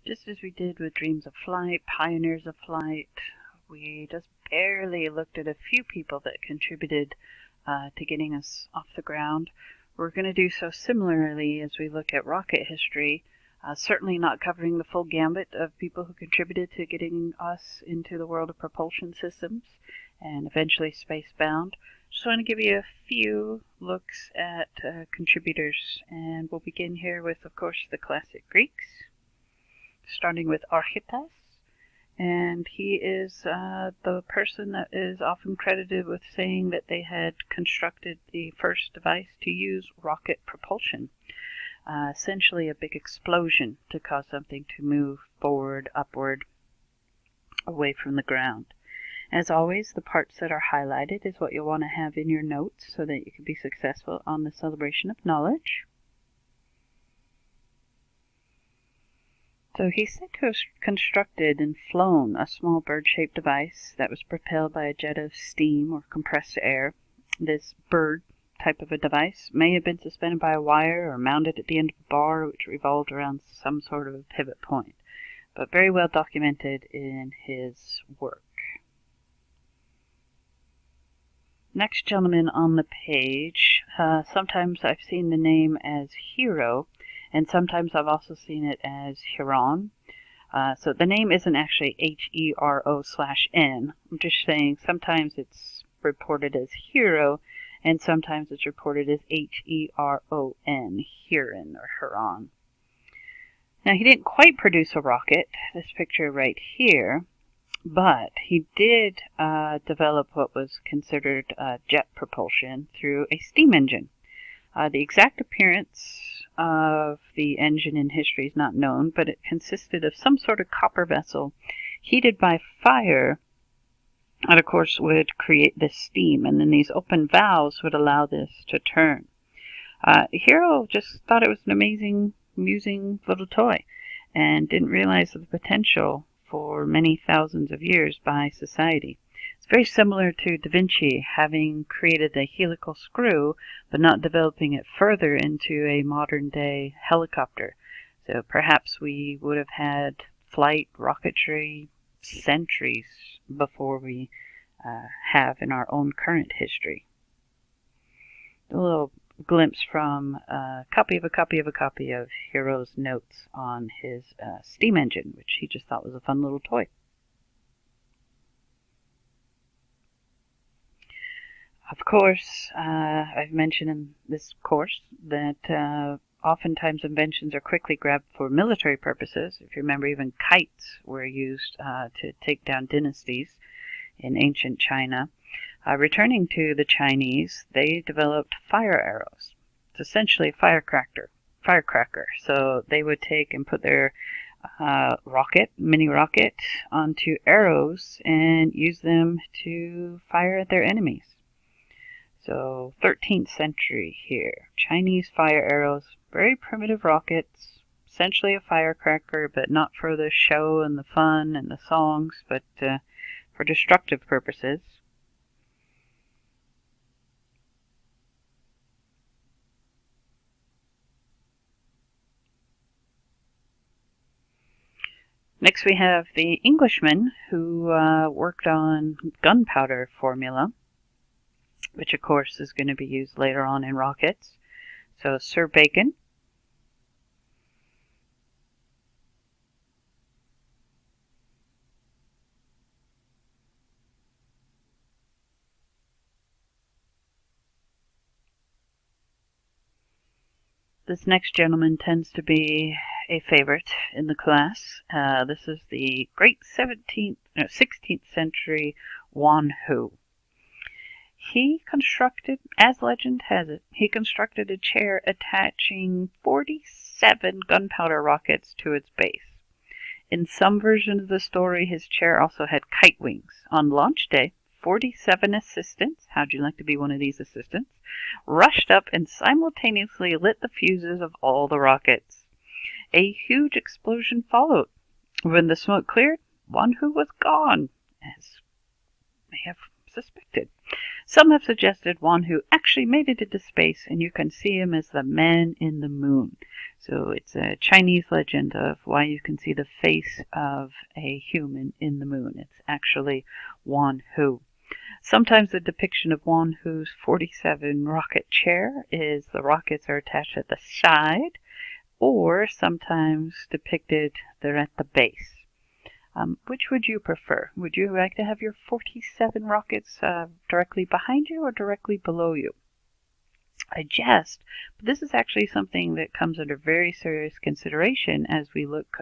Just as we did with Dreams of Flight, Pioneers of Flight, we just barely looked at a few people that contributed to getting us off the ground. We're going to do so similarly as we look at rocket history, certainly not covering the full gambit of people who contributed to getting us into the world of propulsion systems and eventually spacebound. Just want to give you a few looks at contributors, and we'll begin here with, of course, the classic Greeks, starting with Archippus. And he is the person that is often credited with saying that they had constructed the first device to use rocket propulsion. Essentially a big explosion to cause something to move forward, upward, away from the ground. As always, the parts that are highlighted is what you'll want to have in your notes so that you can be successful on the celebration of knowledge. So he's said to have constructed and flown a small bird-shaped device that was propelled by a jet of steam or compressed air. This bird type of a device may have been suspended by a wire or mounted at the end of a bar which revolved around some sort of a pivot point, but very well documented in his work. Next gentleman on the page, sometimes I've seen the name as Hero, and sometimes I've also seen it as Huron. So the name isn't actually Hero/N. I'm just saying sometimes it's reported as Hero, and sometimes it's reported as Heron, Huron or Huron. Now he didn't quite produce a rocket, this picture right here, but he did develop what was considered jet propulsion through a steam engine. The exact appearance of the engine in history is not known, but it consisted of some sort of copper vessel heated by fire, and of course would create this steam, and then these open valves would allow this to turn. Hero just thought it was an amazing, amusing little toy and didn't realize the potential for many thousands of years by society. It's very similar to Da Vinci having created the helical screw, but not developing it further into a modern-day helicopter. So perhaps we would have had flight, rocketry, centuries before we have in our own current history. A little glimpse from a copy of Hero's notes on his steam engine, which he just thought was a fun little toy. Of course, I've mentioned in this course that oftentimes inventions are quickly grabbed for military purposes. If you remember, even kites were used to take down dynasties in ancient China. Returning to the Chinese, they developed fire arrows. It's essentially a firecracker. So they would take and put their mini rocket, onto arrows and use them to fire at their enemies. So 13th century here. Chinese fire arrows, very primitive rockets, essentially a firecracker, but not for the show and the fun and the songs, but for destructive purposes. Next we have the Englishman who worked on gunpowder formula, which of course is going to be used later on in rockets. So Sir Bacon. This next gentleman tends to be a favorite in the class. This is the great 16th century Wan Hu. He constructed, as legend has it, he constructed a chair attaching 47 gunpowder rockets to its base. In some versions of the story, his chair also had kite wings. On launch day, 47 assistants, how'd you like to be one of these assistants, rushed up and simultaneously lit the fuses of all the rockets. A huge explosion followed. When the smoke cleared, Wan Hu was gone, as may have suspected. Some have suggested Wan Hu actually made it into space, and you can see him as the man in the moon. So it's a Chinese legend of why you can see the face of a human in the moon. It's actually Wan Hu. Sometimes the depiction of Wan Hu's 47 rocket chair is the rockets are attached at the side, or sometimes depicted they're at the base. Which would you prefer? Would you like to have your 47 rockets directly behind you or directly below you? I jest, but this is actually something that comes under very serious consideration as we look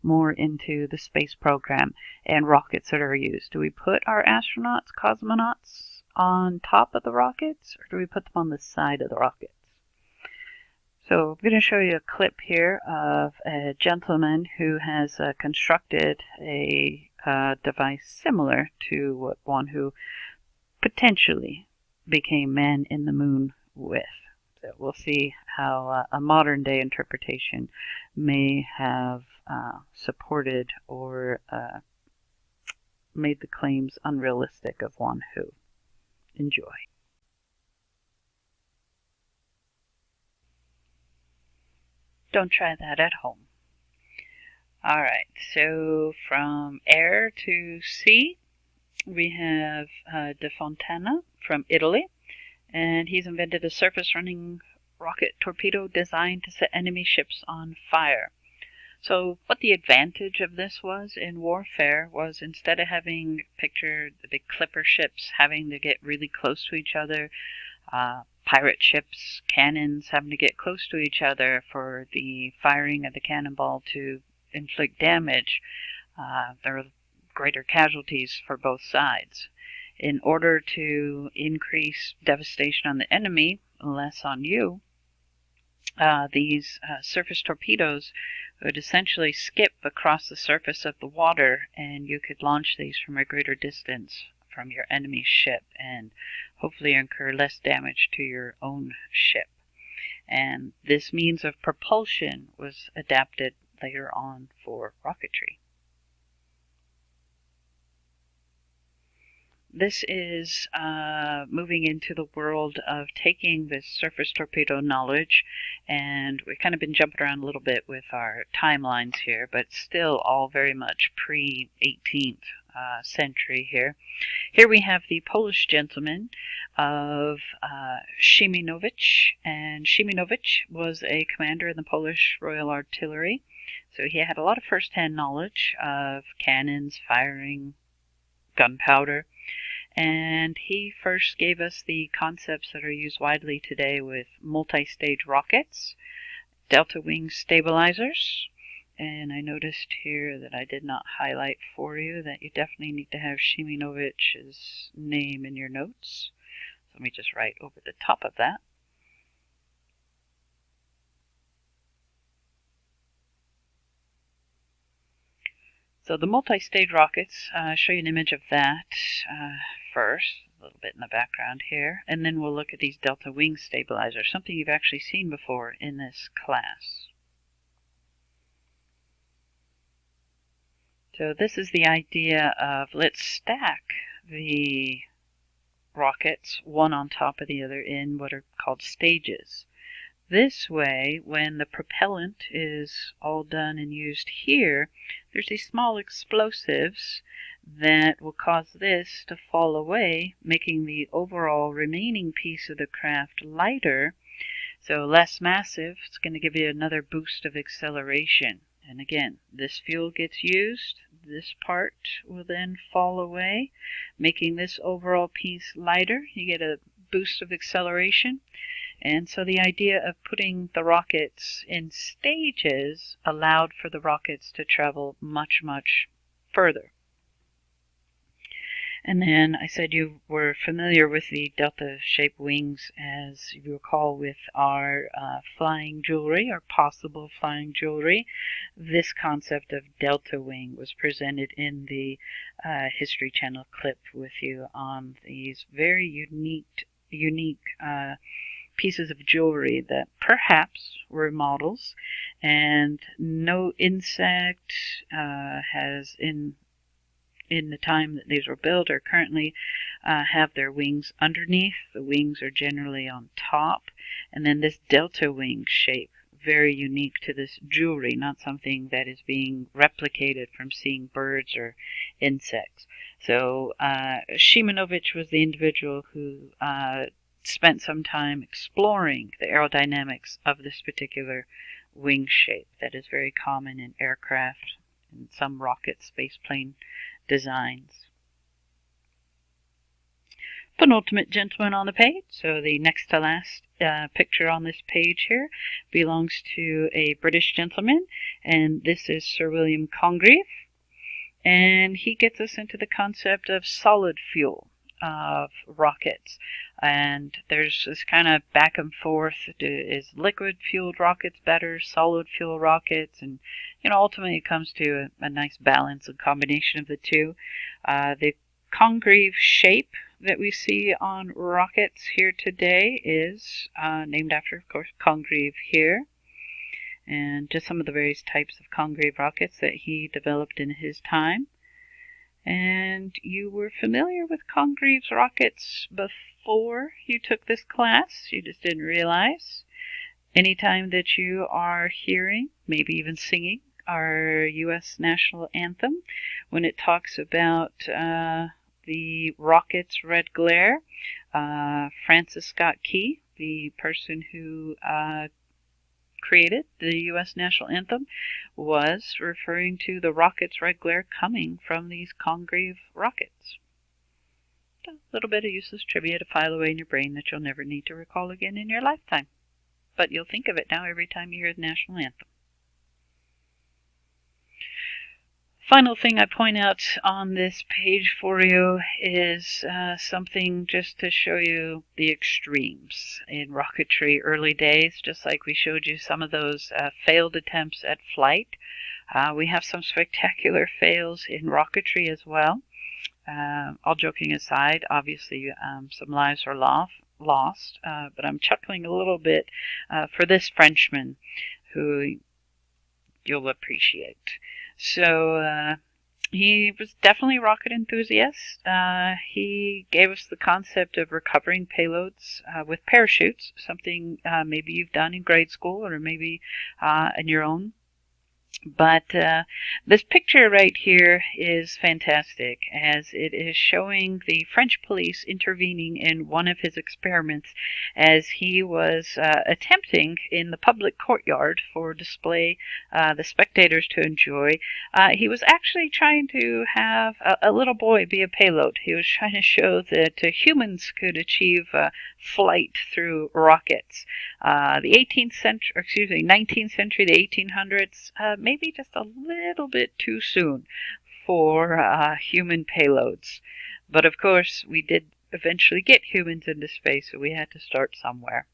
more into the space program and rockets that are used. Do we put our astronauts, cosmonauts on top of the rockets, or do we put them on the side of the rockets? So I'm going to show you a clip here of a gentleman who has constructed a device similar to what Wan Hu potentially became man in the moon with. So we'll see how a modern day interpretation may have supported or made the claims unrealistic of Wan Hu. Enjoy. Don't try that at home. Alright, so from air to sea, we have De Fontana from Italy, and he's invented a surface-running rocket torpedo designed to set enemy ships on fire. So what the advantage of this was in warfare was, instead of having, picture the big clipper ships having to get really close to each other, pirate ships, cannons having to get close to each other for the firing of the cannonball to inflict damage, there were greater casualties for both sides. In order to increase devastation on the enemy, less on you, these surface torpedoes would essentially skip across the surface of the water, and you could launch these from a greater distance from your enemy's ship and hopefully incur less damage to your own ship. And this means of propulsion was adapted later on for rocketry. This is moving into the world of taking this surface torpedo knowledge, and we've kind of been jumping around a little bit with our timelines here, but still all very much pre-18th century here. Here we have the Polish gentleman of Szymianowicz, and Szymianowicz was a commander in the Polish Royal Artillery, so he had a lot of first-hand knowledge of cannons, firing, gunpowder. And he first gave us the concepts that are used widely today with multi-stage rockets, delta wing stabilizers, and I noticed here that I did not highlight for you that you definitely need to have Szymanowicz's name in your notes. So let me just write over the top of that. So the multi-stage rockets, I'll show you an image of that first, a little bit in the background here, and then we'll look at these delta wing stabilizers, something you've actually seen before in this class. So this is the idea of, let's stack the rockets one on top of the other in what are called stages. This way, when the propellant is all done and used here, there's these small explosives that will cause this to fall away, making the overall remaining piece of the craft lighter, so less massive. It's going to give you another boost of acceleration. And again, this fuel gets used, this part will then fall away, making this overall piece lighter. You get a boost of acceleration. And so the idea of putting the rockets in stages allowed for the rockets to travel much, much further. And then I said you were familiar with the delta-shaped wings, as you recall, with our flying jewelry, or possible flying jewelry. This concept of delta wing was presented in the History Channel clip with you on these very unique pieces of jewelry that perhaps were models, and no insect has in the time that these were built or currently have their wings underneath. The wings are generally on top, and then this delta wing shape, very unique to this jewelry, not something that is being replicated from seeing birds or insects. So Shimanovich was the individual who spent some time exploring the aerodynamics of this particular wing shape that is very common in aircraft and some rocket spaceplane designs. Penultimate gentleman on the page, so the next to last picture on this page here belongs to a British gentleman, and this is Sir William Congreve, and he gets us into the concept of solid fuel of rockets. And there's this kind of back and forth. Is liquid fueled rockets better, solid fuel rockets? And ultimately it comes to a nice balance and combination of the two. The Congreve shape that we see on rockets here today is named after, of course, Congreve here, and just some of the various types of Congreve rockets that he developed in his time. And you were familiar with Congreve's rockets before you took this class, you just didn't realize. Anytime that you are hearing, maybe even singing, our U.S. national anthem, when it talks about the rocket's red glare, Francis Scott Key, the person who created the U.S. national anthem, was referring to the rocket's red glare coming from these Congreve rockets. A little bit of useless trivia to file away in your brain that you'll never need to recall again in your lifetime. But you'll think of it now every time you hear the national anthem. Final thing I point out on this page for you is something just to show you the extremes in rocketry early days. Just like we showed you some of those failed attempts at flight, we have some spectacular fails in rocketry as well. All joking aside, obviously some lives are lost, but I'm chuckling a little bit for this Frenchman who you'll appreciate. So he was definitely a rocket enthusiast. He gave us the concept of recovering payloads with parachutes, something maybe you've done in grade school or maybe in your own. But this picture right here is fantastic, as it is showing the French police intervening in one of his experiments as he was attempting in the public courtyard for display the spectators to enjoy. He was actually trying to have a little boy be a payload. He was trying to show that humans could achieve flight through rockets. The 19th century, the 1800s, maybe just a little bit too soon for human payloads. But of course, we did eventually get humans into space, so we had to start somewhere.